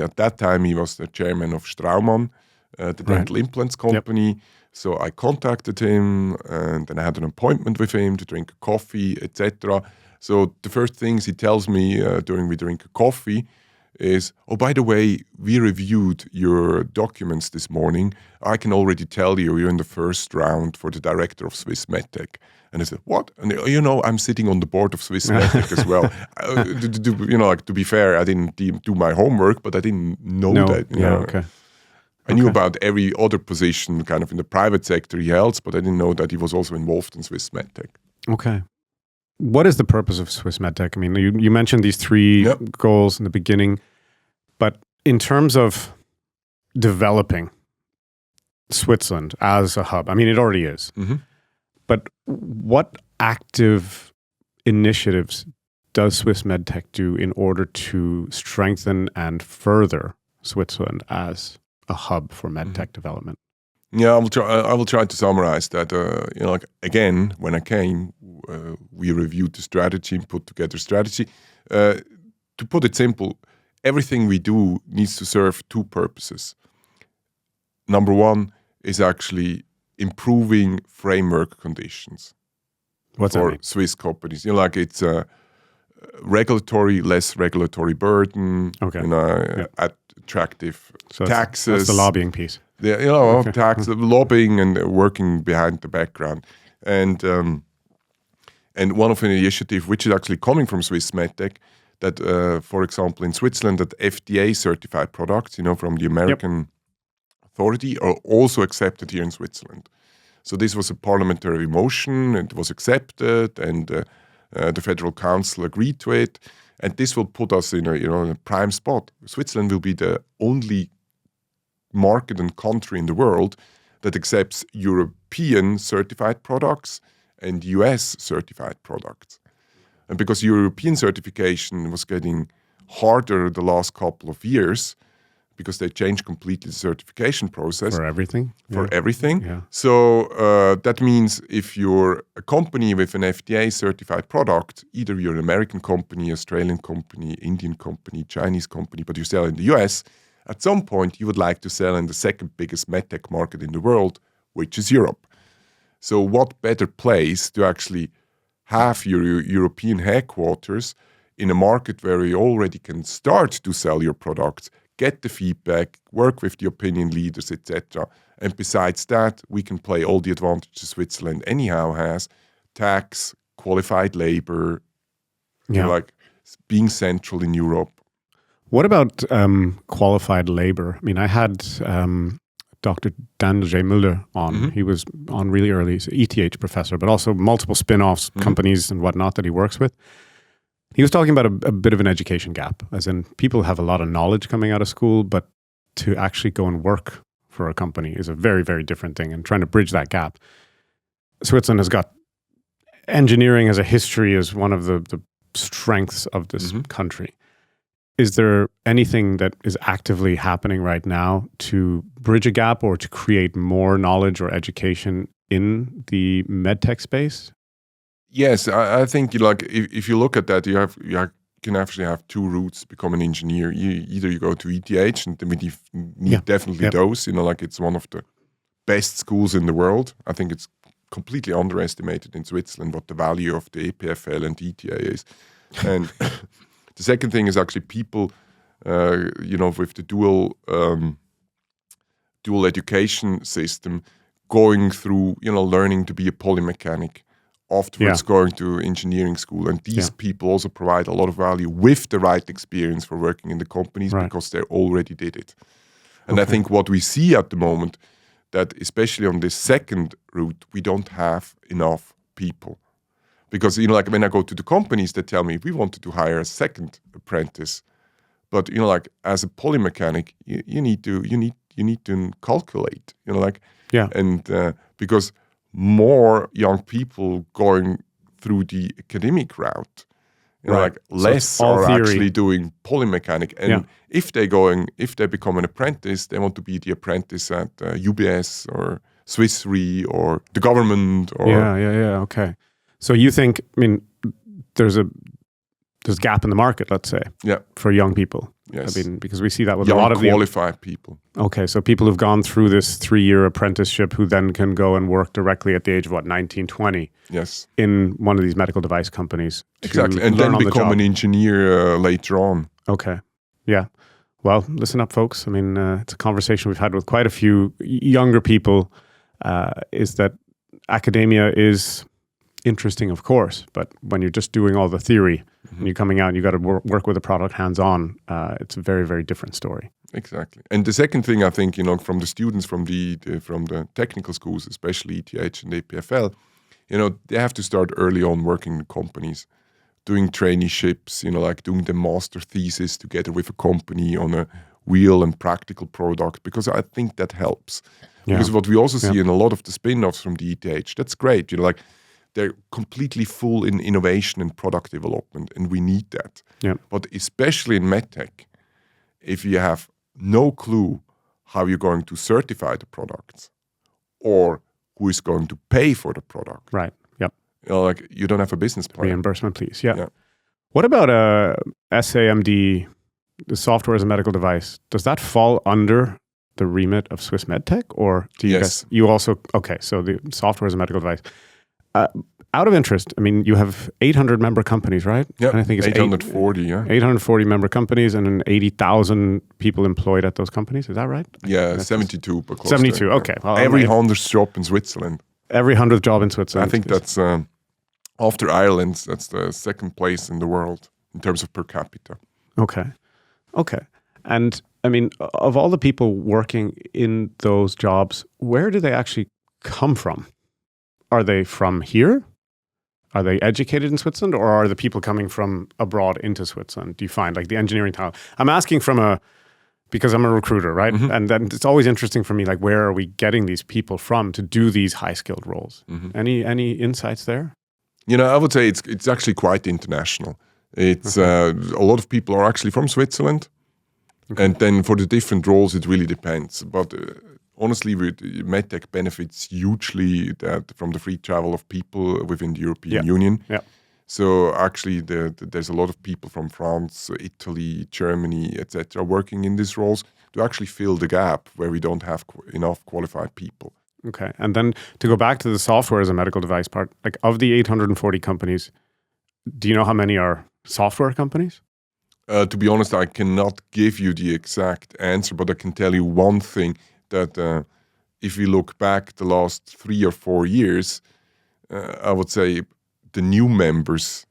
At that time, he was the chairman of Straumann, the dental implants company. Yep. So I contacted him, and then I had an appointment with him to drink a coffee, etc. So the first things he tells me during we drink a coffee is, oh, by the way, we reviewed your documents this morning. I can already tell you're in the first round for the director of Swiss MedTech. And I said, what? And I'm sitting on the board of Swiss MedTech as well. To be fair, I didn't do my homework, but I didn't know that. Okay. I knew about every other position kind of in the private sector he held, but I didn't know that he was also involved in Swiss MedTech. Okay. What is the purpose of Swiss MedTech? I mean, you mentioned these three goals in the beginning, but in terms of developing Switzerland as a hub, I mean, it already is. Mm-hmm. But what active initiatives does Swiss MedTech do in order to strengthen and further Switzerland as a hub for MedTech development? Yeah, I will try to summarize that. Again, when I came, we reviewed the strategy and put together strategy. To put it simple, everything we do needs to serve two purposes. Number one is actually improving framework conditions for Swiss companies. It's regulatory, less regulatory burden. Okay. Attractive taxes. That's the lobbying piece. Tax, lobbying, and working behind the background. And one of the initiatives, which is actually coming from Swiss MedTech, that, for example, in Switzerland, that FDA-certified products, from the American authority, are also accepted here in Switzerland. So this was a parliamentary motion, and it was accepted, and the Federal Council agreed to it. And this will put us in a prime spot. Switzerland will be the only market and country in the world that accepts European certified products and US certified products. And because European certification was getting harder the last couple of years, because they changed completely the certification process. For everything? Yeah. So that means if you're a company with an FDA certified product, either you're an American company, Australian company, Indian company, Chinese company, but you sell in the US, at some point you would like to sell in the second biggest medtech market in the world, which is Europe. So what better place to actually have your European headquarters in a market where you already can start to sell your products, get the feedback, work with the opinion leaders, etc. And besides that, we can play all the advantages Switzerland anyhow has: tax, qualified labor, like being central in Europe. What about qualified labor? I mean, I had Dr. Daniel J. Müller on. Mm-hmm. He was on really early. He's an ETH professor, but also multiple spin-offs, companies and whatnot that he works with. He was talking about a bit of an education gap, as in people have a lot of knowledge coming out of school, but to actually go and work for a company is a very, very different thing, and trying to bridge that gap. Switzerland has got engineering as a history as one of the strengths of this country. Is there anything that is actively happening right now to bridge a gap or to create more knowledge or education in the medtech space? Yes, I think if you look at that, you can actually have two routes to become an engineer. Either you go to ETH, and we need definitely those. It's one of the best schools in the world. I think it's completely underestimated in Switzerland what the value of the EPFL and ETH is. And the second thing is actually people, with the dual education system, going through, learning to be a polymechanic, afterwards going to engineering school. And these people also provide a lot of value with the right experience for working in the companies because they already did it. And I think what we see at the moment, that especially on this second route, we don't have enough people. Because, when I go to the companies, they tell me, we wanted to hire a second apprentice. But, as a polymechanic, you need to calculate, And because more young people going through the academic route, like less are actually doing polymechanic. And if they become an apprentice, they want to be the apprentice at UBS or Swiss Re or the government. Or Okay. So you think, I mean, there's a gap in the market, let's say, for young people. Yes. I mean, because we see that with young a lot of qualified people. Okay, so people who've gone through this 3-year apprenticeship who then can go and work directly at the age of 19, 20 Yes. in one of these medical device companies. Exactly, and then become an engineer later on. Okay, yeah. Well, listen up, folks. I mean, it's a conversation we've had with quite a few younger people, is that academia is interesting, of course, but when you're just doing all the theory and you're coming out and you got to work with a product hands-on, it's a very, very different story. Exactly. And the second thing, I think, from the students from the technical schools, especially ETH and APFL, they have to start early on working in companies, doing traineeships, like doing the master thesis together with a company on a real and practical product, because I think that helps. Yeah. Because what we also see in a lot of the spin-offs from the ETH, that's great. They're completely full in innovation and product development, and we need that. Yeah. But especially in MedTech, if you have no clue how you're going to certify the products or who is going to pay for the product. Right, yep. You don't have a business plan. Reimbursement, please, yeah. What about SAMD, the software as a medical device? Does that fall under the remit of Swiss MedTech? Or do you guys, you also, okay, so the software as a medical device. Out of interest, I mean, you have 800 member companies, right? Yeah, I think it's 840, 840 member companies and 80,000 people employed at those companies. Is that right? Yeah, 72. 72, okay. Well, every 100th job in Switzerland. Every 100th job in Switzerland. I think that's, after Ireland, that's the second place in the world in terms of per capita. Okay. And I mean, of all the people working in those jobs, where do they actually come from? Are they from here? Are they educated in Switzerland, or are the people coming from abroad into Switzerland? Do you find like the engineering talent? I'm asking because I'm a recruiter, right? Mm-hmm. And then it's always interesting for me, like, where are we getting these people from to do these high-skilled roles? Mm-hmm. Any insights there? I would say it's actually quite international. It's a lot of people are actually from Switzerland, and then for the different roles, it really depends. But honestly, MedTech benefits hugely from the free travel of people within the European Union. Yeah. So actually, there's a lot of people from France, Italy, Germany, etc., working in these roles to actually fill the gap where we don't have enough qualified people. Okay, and then to go back to the software as a medical device part, like of the 840 companies, do you know how many are software companies? To be honest, I cannot give you the exact answer, but I can tell you one thing. That if we look back the last 3 or 4 years, I would say the new members,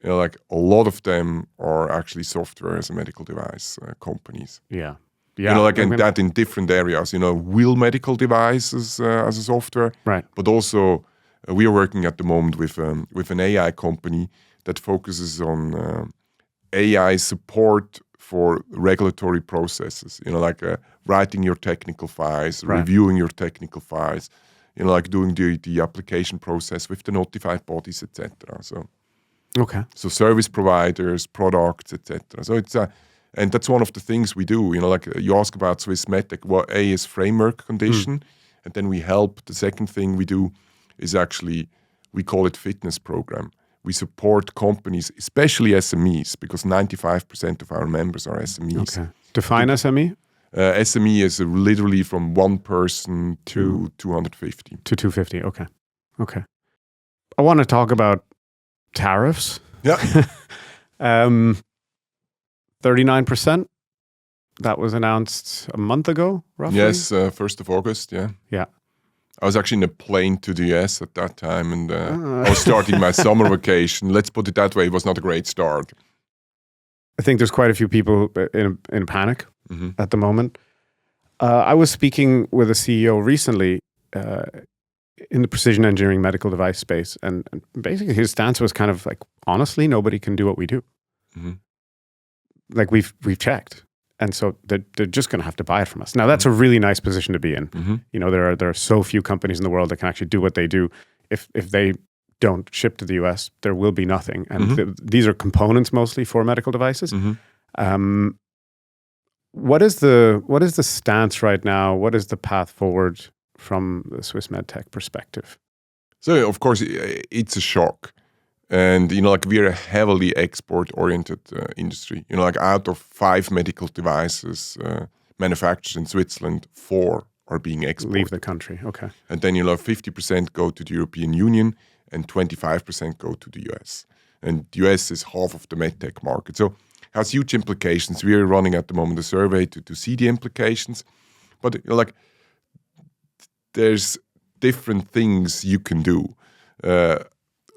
like a lot of them are actually software as a medical device companies. Yeah. And that in different areas, real medical devices as a software. Right. But also we are working at the moment with an AI company that focuses on AI support for regulatory processes, writing your technical files, reviewing your technical files, doing the application process with the notified bodies, etc. So service providers, products, etc. So it's and that's one of the things we do. You ask about Swiss MedTech. Well, A is framework condition, and then we help. The second thing we do is actually we call it fitness program. We support companies, especially SMEs, because 95% of our members are SMEs. Okay. Define SME? SME is literally from 1 person to 250. To 250, okay. I want to talk about tariffs. Yeah. 39%. That was announced a month ago, roughly? Yes, 1st of August, yeah. Yeah. I was actually in a plane to the US at that time, and I was starting my summer vacation. Let's put it that way, it was not a great start. I think there's quite a few people in panic at the moment. I was speaking with a CEO recently in the precision engineering medical device space, and basically his stance was kind of like, honestly, nobody can do what we do. Mm-hmm. Like we've checked. And so they're just going to have to buy it from us. Now, that's a really nice position to be in. You know, there are so few companies in the world that can actually do what they do. If they don't ship to the US, there will be nothing. And these are components mostly for medical devices. What is the stance right now? What is the path forward from the Swiss MedTech perspective? So, of course, it's a shock. And, you know, like we're a heavily export-oriented industry. You know, like out of 5 medical devices manufactured in Switzerland, 4 are being exported. Leave the country, okay. And then, you know, 50% go to the European Union and 25% go to the US. And the US is half of the medtech market. So it has huge implications. We are running at the moment a survey to see the implications. But, you know, like, there's different things you can do.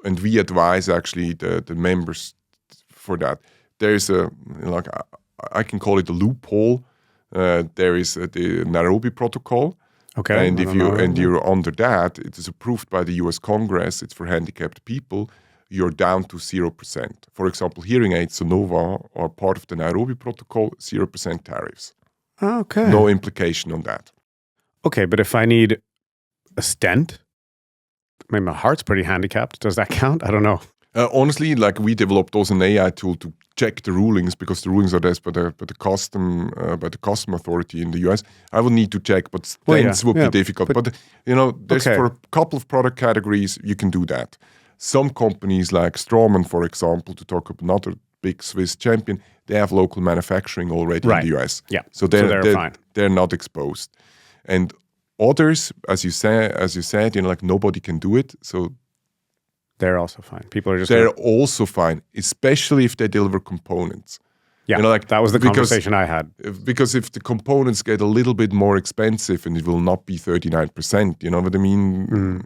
And we advise actually the members for that. There is a, you know, like, I can call it a loophole. There is the Nairobi Protocol. Okay. And you're under that, it is approved by the US Congress, it's for handicapped people, you're down to 0%. For example, hearing aids, Sonova, are part of the Nairobi Protocol, 0% tariffs. Okay. No implication on that. Okay, but if I need a stent, I mean, my heart's pretty handicapped. Does that count? I don't know. Honestly, like we developed also an AI tool to check the rulings because the rulings are there by the custom authority in the US. I would need to check, but stents would be difficult. But you know, there's for a couple of product categories you can do that. Some companies like Straumann, for example, to talk about another big Swiss champion, they have local manufacturing already in the US. Yeah, so they're fine. They're not exposed. And others, as you said, you know, like nobody can do it. So they're also fine. People are just also fine, especially if they deliver components. Yeah, you know, like that was the conversation I had. Because if the components get a little bit more expensive and it will not be 39%, you know what I mean?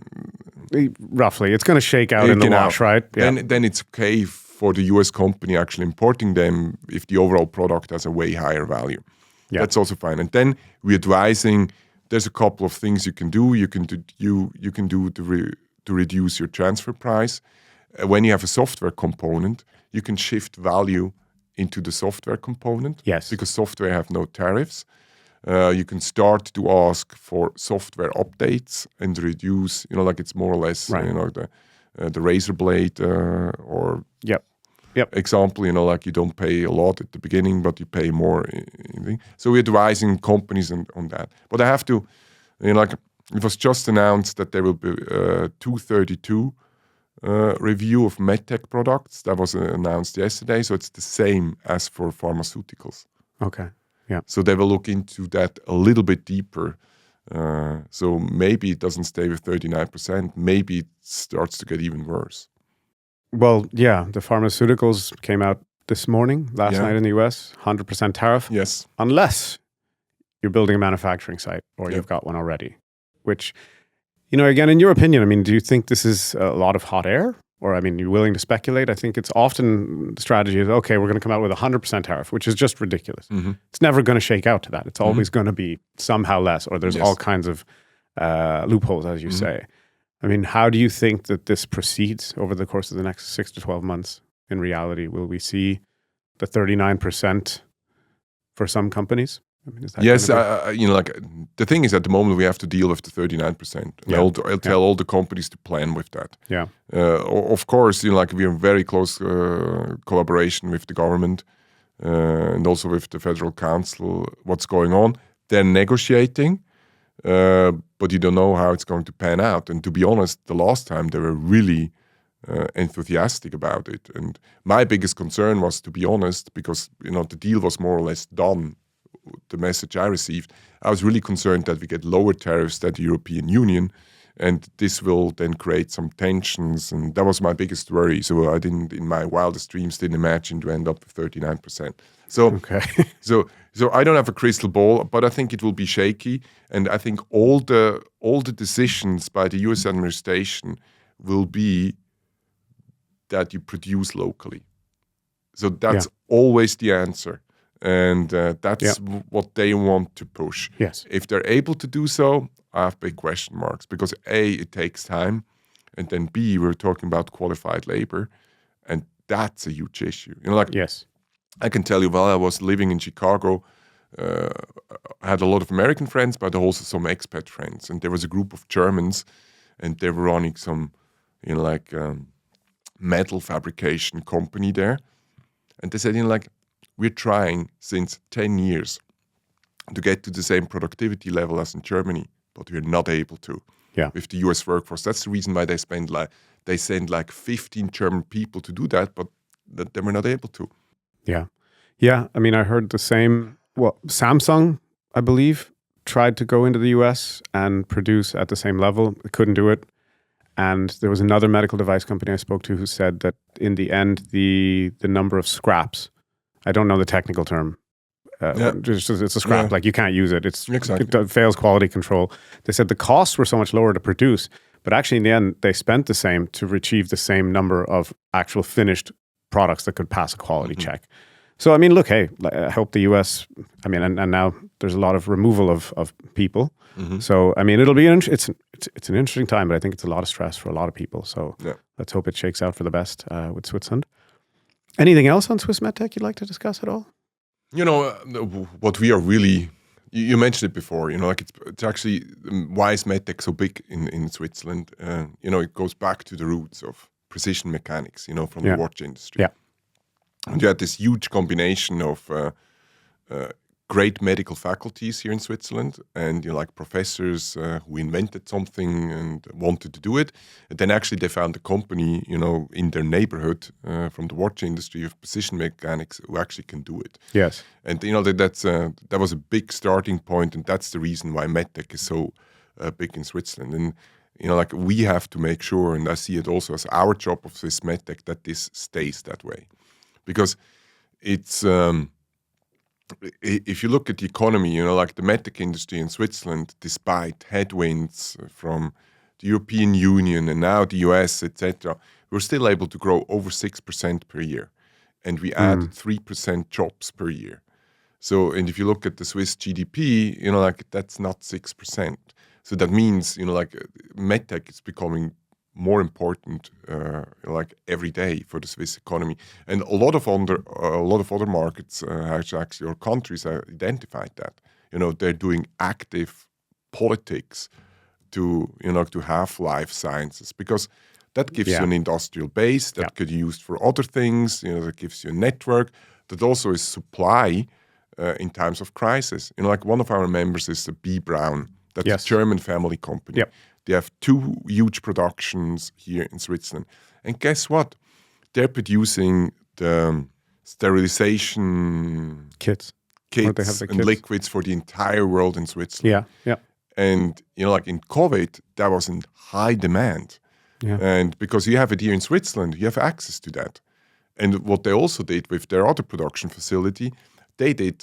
Roughly. It's going to shake out in the wash, right? Yeah. Then it's okay for the US company actually importing them if the overall product has a way higher value. Yeah. That's also fine. And then we're advising, there's a couple of things you can do. You can do to reduce your transfer price. When you have a software component, you can shift value into the software component. Yes. Because software have no tariffs. You can start to ask for software updates and reduce, you know, like it's more or less, you know, the razor blade or example, you know, like you don't pay a lot at the beginning, but you pay more. So we're advising companies on that. But I have to, you know, like it was just announced that there will be 232 review of medtech products. That was announced yesterday. So it's the same as for pharmaceuticals. Okay. Yeah. So they will look into that a little bit deeper. So maybe it doesn't stay with 39%. Maybe it starts to get even worse. Well, yeah, the pharmaceuticals came out this morning, last night in the US, 100% tariff. Yes. Unless you're building a manufacturing site or you've got one already, which, you know, again, in your opinion, I mean, do you think this is a lot of hot air? Or, I mean, you're willing to speculate? I think it's often the strategy is, okay, we're going to come out with 100% tariff, which is just ridiculous. Mm-hmm. It's never going to shake out to that. It's always going to be somehow less, or there's all kinds of loopholes, as you say. I mean, how do you think that this proceeds over the course of the next 6 to 12 months? In reality, will we see the 39% for some companies? I mean, is that yes, you know, like the thing is, at the moment we have to deal with the 39%. And I'll tell all the companies to plan with that. Yeah. Of course, you know, like we're in very close collaboration with the government and also with the Federal Council. What's going on? They're negotiating. But you don't know how it's going to pan out. And to be honest, the last time they were really enthusiastic about it. And my biggest concern was, to be honest, because, you know, the deal was more or less done, the message I received, I was really concerned that we get lower tariffs than the European Union, and this will then create some tensions. And that was my biggest worry. So I didn't, in my wildest dreams, didn't imagine to end up with 39%. So, so I don't have a crystal ball, but I think it will be shaky. And I think all the decisions by the US administration will be that you produce locally. So that's always the answer. And that's what they want to push. Yes. If they're able to do so, I have big question marks. Because A, it takes time. And then B, we're talking about qualified labor. And that's a huge issue. You know, like, yes. I can tell you, while I was living in Chicago, I had a lot of American friends, but also some expat friends. And there was a group of Germans, and they were running some, metal fabrication company there. And they said, we're trying since 10 years to get to the same productivity level as in Germany, but we're not able to. Yeah. With the US workforce. That's the reason why they send 15 German people to do that, but that they were not able to. Yeah. Yeah. I mean, I heard the same. Well, Samsung, I believe, tried to go into the US and produce at the same level. They couldn't do it. And there was another medical device company I spoke to who said that in the end, the number of scraps, I don't know the technical term, it's a scrap, like you can't use it. It fails quality control. They said the costs were so much lower to produce, but actually in the end, they spent the same to achieve the same number of actual finished products that could pass a quality check. So, I mean, look, hey, I hope the US, I mean, and now there's a lot of removal of people. So, I mean, it'll be, it's an interesting time, but I think it's a lot of stress for a lot of people. So let's hope it shakes out for the best with Switzerland. Anything else on Swiss MedTech you'd like to discuss at all? What we are really, you mentioned it before, it's actually, why is MedTech so big in Switzerland? It goes back to the roots of precision mechanics, from the watch industry. Yeah. And you had this huge combination of great medical faculties here in Switzerland, and professors who invented something and wanted to do it. And then actually they found a company, in their neighborhood from the watch industry of precision mechanics who actually can do it. Yes. And that was a big starting point, and that's the reason why MedTech is so big in Switzerland. And we have to make sure, and I see it also as our job of Swiss MedTech, that this stays that way. Because it's, if you look at the economy, the medtech industry in Switzerland, despite headwinds from the European Union and now the US, etc., we're still able to grow over 6% per year. And we add 3% jobs per year. So, and if you look at the Swiss GDP, that's not 6%. So that means, medtech is becoming more important, every day for the Swiss economy, and a lot of other markets, actually, or countries, identified that. They're doing active politics to have life sciences, because that gives you an industrial base that could be used for other things. That gives you a network that also is supply in times of crisis. One of our members is the B. Braun. That's a German family company. Yep. They have 2 huge productions here in Switzerland. And guess what? They're producing the sterilization kits and liquids for the entire world in Switzerland. Yeah. And, in COVID, that was in high demand. Yeah. And because you have it here in Switzerland, you have access to that. And what they also did with their other production facility, they did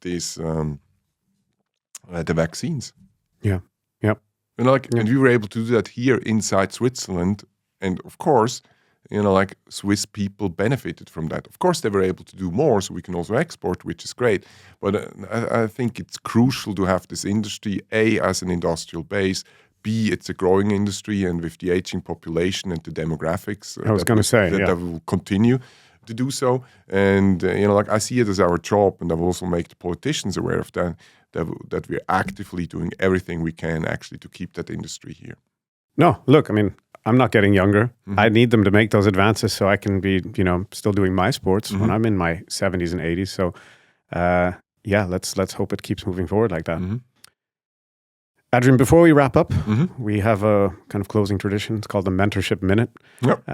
the vaccines. Yeah. And we were able to do that here inside Switzerland. And of course, Swiss people benefited from that. Of course, they were able to do more, so we can also export, which is great. But I think it's crucial to have this industry, A, as an industrial base, B, it's a growing industry, and with the aging population and the demographics, I was going to say, that will continue to do so. And, I see it as our job, and I will also make the politicians aware of that we're actively doing everything we can actually to keep that industry here. No, look, I mean, I'm not getting younger. I need them to make those advances so I can be, still doing my sports when I'm in my 70s and 80s. So, let's hope it keeps moving forward like that. Adrian, before we wrap up, we have a kind of closing tradition. It's called the Mentorship Minute. Yep.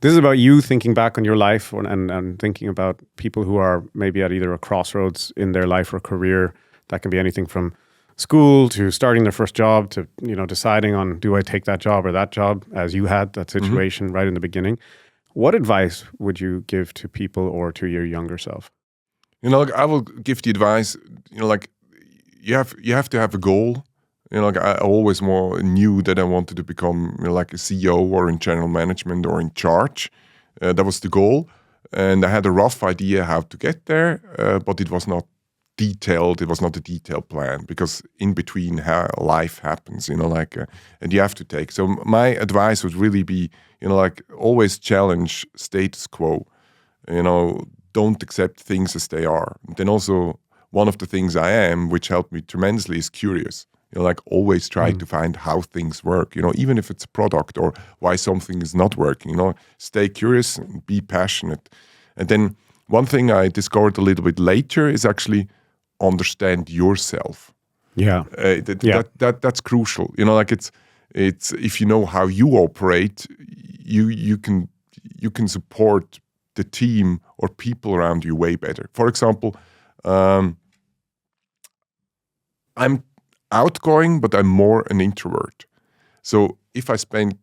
This is about you thinking back on your life and thinking about people who are maybe at either a crossroads in their life or career. That can be anything from school to starting their first job to, deciding on, do I take that job or that job, as you had that situation right in the beginning. What advice would you give to people or to your younger self? I will give the advice, you have to have a goal. I always knew that I wanted to become like a CEO or in general management or in charge. That was the goal. And I had a rough idea how to get there, but it was not detailed. It was not a detailed plan, because in between how life happens, and you have to take. So my advice would really be, always challenge status quo. don't accept things as they are. Then also one of the things I am, which helped me tremendously, is curious. Like always try to find how things work, even if it's a product or why something is not working, stay curious and be passionate. And then one thing I discovered a little bit later is actually understand yourself. Yeah. That's crucial. Like it's if you know how you operate, you can support the team or people around you way better. For example, I'm outgoing, but I'm more an introvert. So if I spend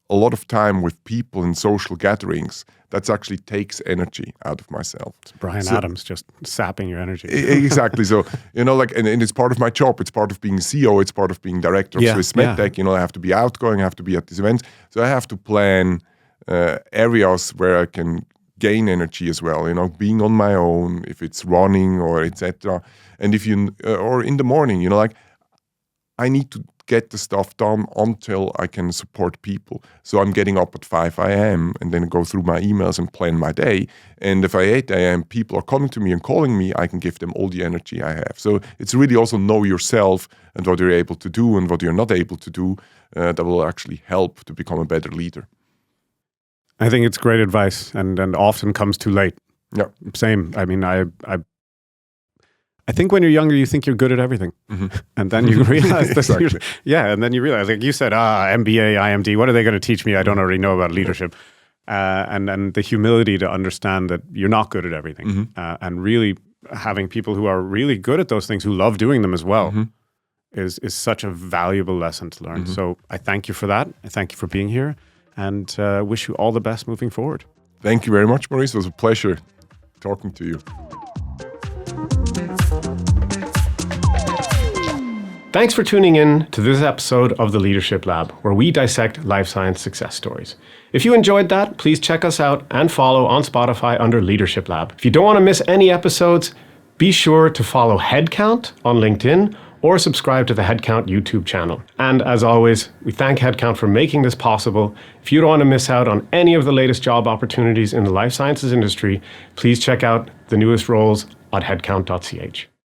a lot of time with people in social gatherings, that actually takes energy out of myself. It's Brian Adams just sapping your energy. Exactly. So, like, and it's part of my job. It's part of being CEO. It's part of being director of Swiss MedTech. I have to be outgoing. I have to be at these events. So I have to plan areas where I can gain energy as well, being on my own, if it's running or etc. And if or in the morning, like I need to get the stuff done until I can support people. So I'm getting up at 5 a.m. and then go through my emails and plan my day. And if at 8 a.m. people are coming to me and calling me, I can give them all the energy I have. So it's really also know yourself and what you're able to do and what you're not able to do that will actually help to become a better leader. I think it's great advice and often comes too late. Yeah. Same. I mean, I think when you're younger, you think you're good at everything. And then you realize that Exactly. and then you realize, like you said, MBA, IMD, what are they going to teach me? I don't already know about leadership. And the humility to understand that you're not good at everything. And really having people who are really good at those things, who love doing them as well, is such a valuable lesson to learn. So I thank you for that. I thank you for being here and wish you all the best moving forward. Thank you very much, Maurice. It was a pleasure talking to you. Thanks for tuning in to this episode of the Leadership Lab, where we dissect life science success stories. If you enjoyed that, please check us out and follow on Spotify under Leadership Lab. If you don't want to miss any episodes, be sure to follow Headcount on LinkedIn or subscribe to the Headcount YouTube channel. And as always, we thank Headcount for making this possible. If you don't want to miss out on any of the latest job opportunities in the life sciences industry, please check out the newest roles at headcount.ch.